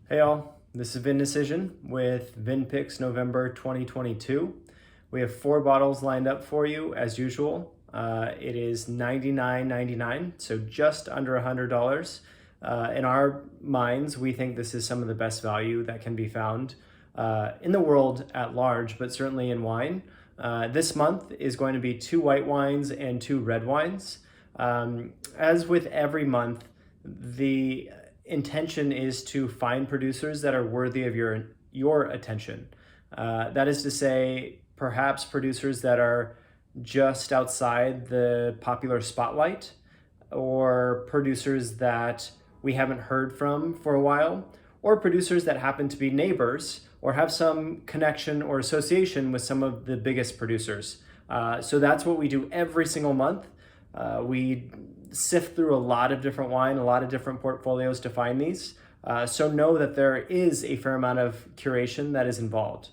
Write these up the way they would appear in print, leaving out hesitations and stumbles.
Hey all, this is Vin-Decision with Vin-Picks November 2022. We have 4 bottles lined up for you as usual. It is $99.99, so just under $100. In our minds, we think this is some of the best value that can be found in the world at large, but certainly in wine. This month is going to be 2 white wines and 2 red wines. As with every month, the intention is to find producers that are worthy of your attention. That is to say, perhaps producers that are just outside the popular spotlight, or producers that we haven't heard from for a while, or producers that happen to be neighbors or have some connection or association with some of the biggest producers. So that's what we do every single month. We sift through a lot of different wine, a lot of different portfolios to find these. So know that there is a fair amount of curation that is involved.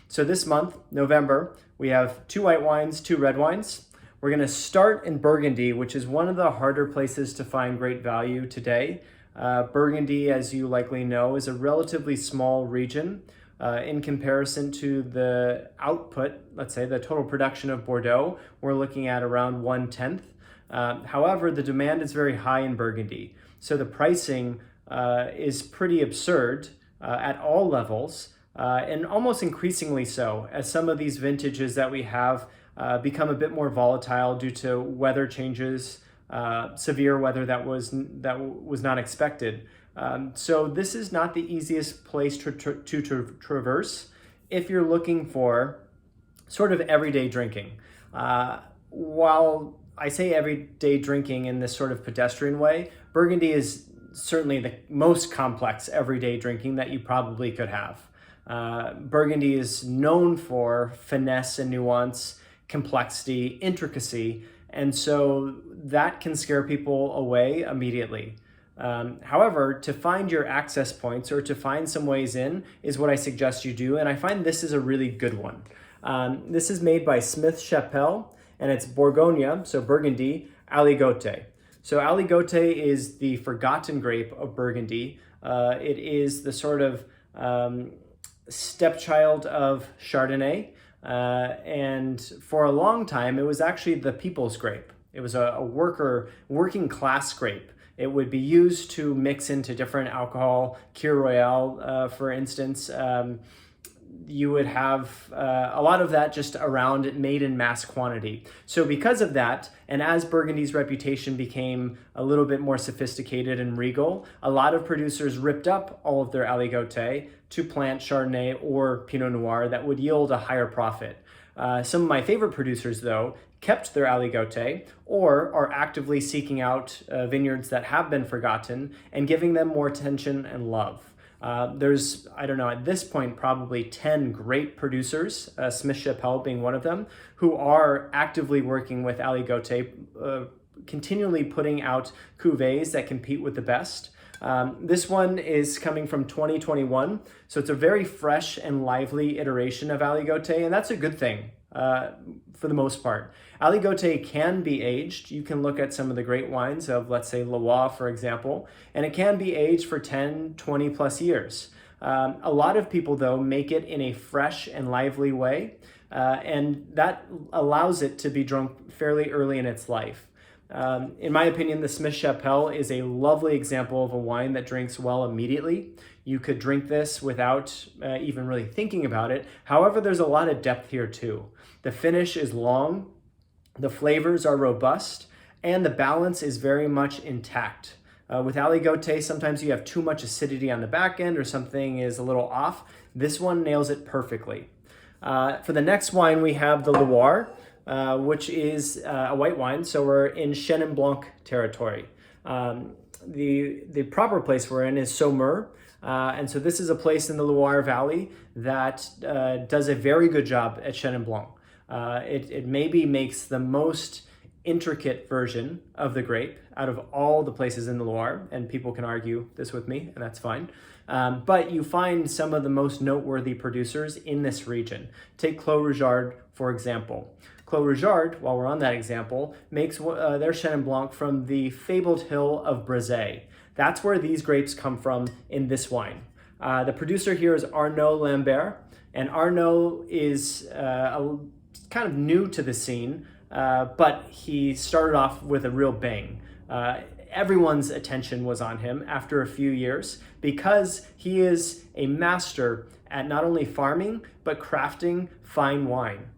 So this month, November, we have 2 white wines, 2 red wines. We're going to start in Burgundy, which is one of the harder places to find great value today. Burgundy, as you likely know, is a relatively small region in comparison to the output, let's say the total production of Bordeaux. We're looking at around 1/10. However, the demand is very high in Burgundy, so the pricing is pretty absurd at all levels, and almost increasingly so as some of these vintages that we have become a bit more volatile due to weather changes, severe weather that was not expected. So this is not the easiest place to traverse if you're looking for sort of everyday drinking. While I say everyday drinking in this sort of pedestrian way, Burgundy is certainly the most complex everyday drinking that you probably could have. Burgundy is known for finesse and nuance, complexity, intricacy, and so that can scare people away immediately. However, to find your access points or to find some ways in is what I suggest you do, and I find this is a really good one. This is made by Smith Chapelle, and it's Bourgogne, so Burgundy, Aligoté. So Aligoté is the forgotten grape of Burgundy. It is the sort of stepchild of Chardonnay, and for a long time, it was actually the people's grape. It was a working class grape. It would be used to mix into different alcohol, Kir Royale, for instance. You would have a lot of that just around, made in mass quantity. So because of that, and as Burgundy's reputation became a little bit more sophisticated and regal, a lot of producers ripped up all of their Aligoté to plant Chardonnay or Pinot Noir that would yield a higher profit. Some of my favorite producers, though, kept their Aligoté or are actively seeking out vineyards that have been forgotten and giving them more attention and love. There's, I don't know, at this point, probably 10 great producers, Smith Chapelle being one of them, who are actively working with Aligoté, continually putting out cuvées that compete with the best. This one is coming from 2021, so it's a very fresh and lively iteration of Aligoté, and that's a good thing for the most part. Aligoté can be aged. You can look at some of the great wines of, let's say, Loire, for example, and it can be aged for 10, 20 plus years. A lot of people, though, make it in a fresh and lively way, and that allows it to be drunk fairly early in its life. In my opinion, the Smith Chapelle is a lovely example of a wine that drinks well immediately. You could drink this without even really thinking about it. However, there's a lot of depth here too. The finish is long, the flavors are robust, and the balance is very much intact. With Aligoté, sometimes you have too much acidity on the back end or something is a little off. This one nails it perfectly. For the next wine, we have the Loire, which is a white wine, so we're in Chenin Blanc territory. The proper place we're in is Saumur, and so this is a place in the Loire Valley that does a very good job at Chenin Blanc. It maybe makes the most intricate version of the grape out of all the places in the Loire, and people can argue this with me, and that's fine. But you find some of the most noteworthy producers in this region. Take Clos Rougeard, for example. Clos Rougeard, while we're on that example, makes their Chenin Blanc from the fabled hill of Brézé. That's where these grapes come from in this wine. The producer here is Arnaud Lambert, and Arnaud is kind of new to the scene, but he started off with a real bang. Everyone's attention was on him after a few years because he is a master at not only farming, but crafting fine wine.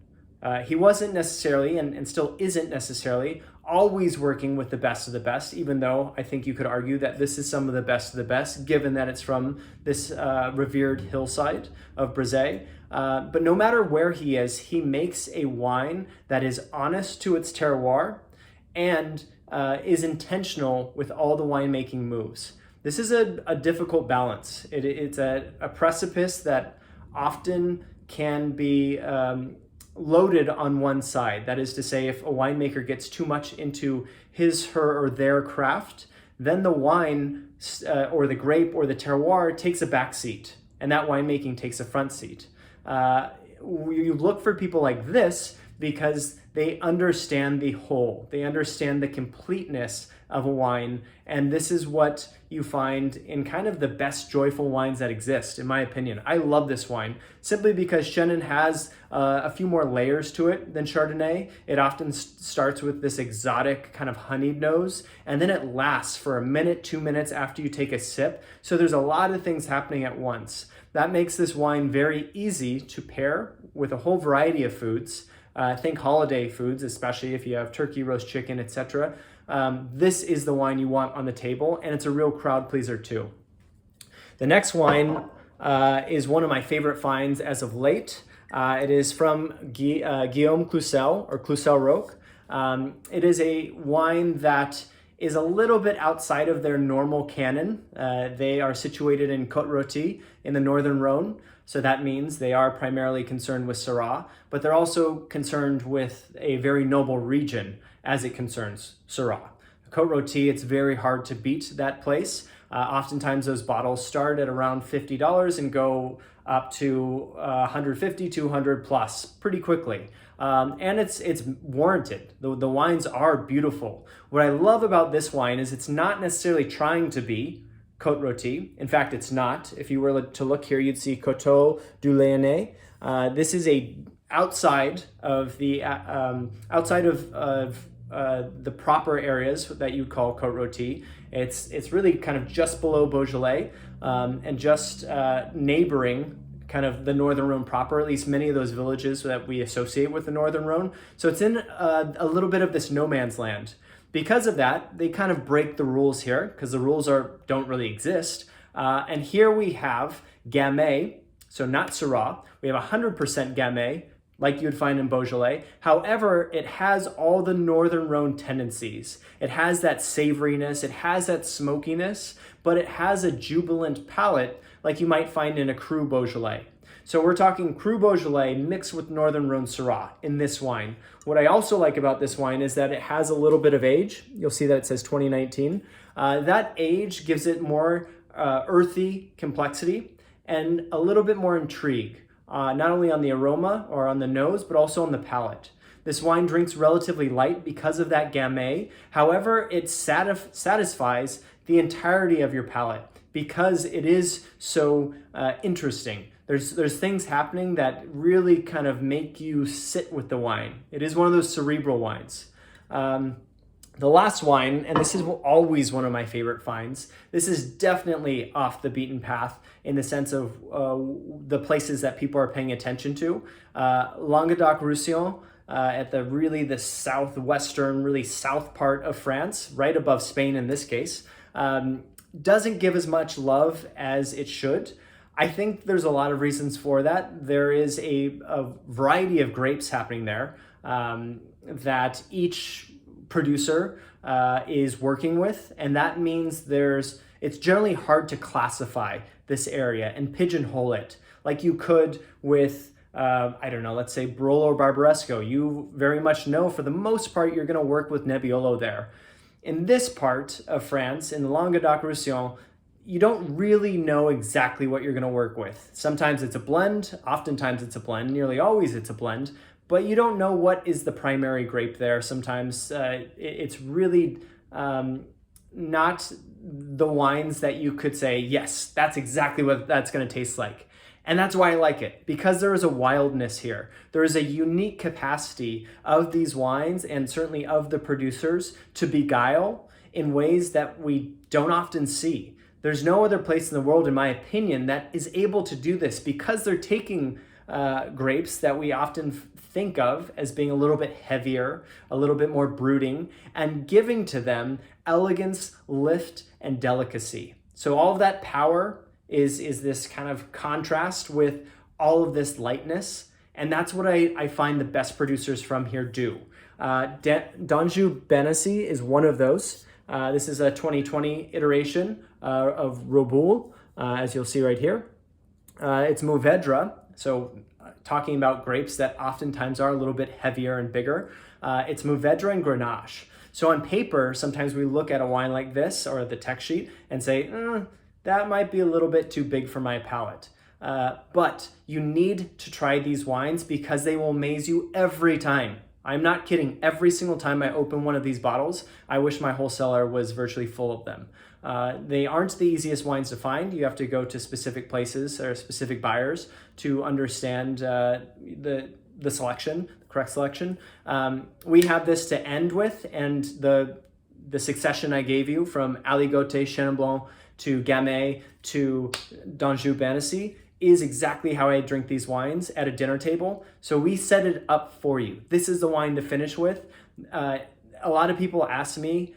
He wasn't necessarily, and still isn't necessarily, always working with the best of the best, even though I think you could argue that this is some of the best of the best, given that it's from this revered hillside of Brézé. But no matter where he is, he makes a wine that is honest to its terroir and is intentional with all the winemaking moves. This is a difficult balance. It's a precipice that often can be loaded on one side. That is to say, if a winemaker gets too much into his, her, or their craft, then the wine or the grape or the terroir takes a back seat, and that winemaking takes a front seat. You look for people like this because they understand the whole. They understand the completeness of a wine, and this is what you find in kind of the best joyful wines that exist, in my opinion. I love this wine simply because Chenin has a few more layers to it than Chardonnay. It often starts with this exotic kind of honeyed nose, and then it lasts for a minute, 2 minutes after you take a sip. So there's a lot of things happening at once. That makes this wine very easy to pair with a whole variety of foods. Think holiday foods, especially if you have turkey, roast chicken, etc. This is the wine you want on the table, and it's a real crowd pleaser too. The next wine is one of my favorite finds as of late. It is from Guillaume Cluzel, or Cluzel-Roch. It is a wine that is a little bit outside of their normal canon. They are situated in Côte-Rôtie in the northern Rhône. So that means they are primarily concerned with Syrah, but they're also concerned with a very noble region as it concerns Syrah. Côte-Rôtie, it's very hard to beat that place. Oftentimes those bottles start at around $50 and go up to 150, 200 plus pretty quickly. And it's warranted. The wines are beautiful. What I love about this wine is it's not necessarily trying to be Côte-Rôtie. In fact, it's not. If you were to look here, you'd see Coteau du Lyonnais. This is outside of the proper areas that you'd call Côte-Rôtie. It's really kind of just below Beaujolais and just neighboring kind of the Northern Rhône proper, at least many of those villages that we associate with the Northern Rhône. So it's in a little bit of this no man's land. Because of that, they kind of break the rules here because the rules don't really exist. And here we have Gamay, so not Syrah. We have 100% Gamay, like you would find in Beaujolais. However, it has all the Northern Rhône tendencies. It has that savoriness, it has that smokiness, but it has a jubilant palate like you might find in a Cru Beaujolais. So we're talking Cru Beaujolais mixed with Northern Rhône Syrah in this wine. What I also like about this wine is that it has a little bit of age. You'll see that it says 2019. That age gives it more earthy complexity and a little bit more intrigue, not only on the aroma or on the nose, but also on the palate. This wine drinks relatively light because of that Gamay. However, it satisfies the entirety of your palate because it is so interesting. There's things happening that really kind of make you sit with the wine. It is one of those cerebral wines. The last wine, and this is always one of my favorite finds, this is definitely off the beaten path in the sense of the places that people are paying attention to. Languedoc-Roussillon, at the southwestern, really south part of France, right above Spain in this case, doesn't give as much love as it should. I think there's a lot of reasons for that. There is a variety of grapes happening there that each producer is working with, and that means it's generally hard to classify this area and pigeonhole it like you could with let's say Barolo Barbaresco. You very much know for the most part you're going to work with Nebbiolo there. In this part of France, in Languedoc-Roussillon, you don't really know exactly what you're going to work with. Sometimes it's a blend, oftentimes it's a blend, nearly always it's a blend, but you don't know what is the primary grape there. Sometimes it's really not the wines that you could say, yes, that's exactly what that's going to taste like. And that's why I like it, because there is a wildness here. There is a unique capacity of these wines and certainly of the producers to beguile in ways that we don't often see. There's no other place in the world, in my opinion, that is able to do this, because they're taking grapes that we often think of as being a little bit heavier, a little bit more brooding, and giving to them elegance, lift, and delicacy. So all of that power is this kind of contrast with all of this lightness, and that's what I find the best producers from here do. D'Anjou Benicy is one of those. This is a 2020 iteration of Roboul, as you'll see right here. It's Mourvèdre, so talking about grapes that oftentimes are a little bit heavier and bigger. It's Mourvèdre and Grenache. So on paper, sometimes we look at a wine like this or the tech sheet and say, that might be a little bit too big for my palate. But you need to try these wines because they will amaze you every time. I'm not kidding. Every single time I open one of these bottles, I wish my whole cellar was virtually full of them. They aren't the easiest wines to find. You have to go to specific places or specific buyers to understand the selection, the correct selection. We have this to end with, and the succession I gave you from Aligoté, Chenin Blanc, to Gamay, to D'Anjou Benicy is exactly how I drink these wines at a dinner table. So we set it up for you. This is the wine to finish with. A lot of people ask me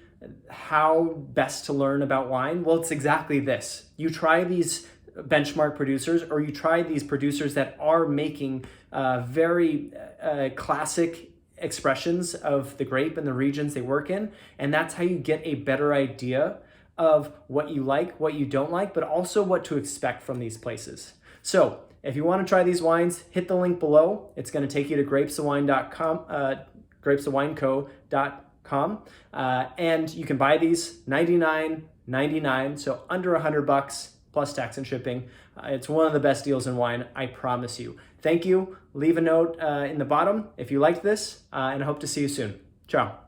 how best to learn about wine. Well, it's exactly this. You try these benchmark producers, or you try these producers that are making very classic expressions of the grape and the regions they work in. And that's how you get a better idea of what you like, what you don't like, but also what to expect from these places. So if you want to try these wines, hit the link below. It's going to take you to grapesofwine.com, grapesofwineco.com, and you can buy these $99.99, so under $100 plus tax and shipping. It's one of the best deals in wine, I promise you. Thank you. Leave a note in the bottom if you liked this, and I hope to see you soon. Ciao.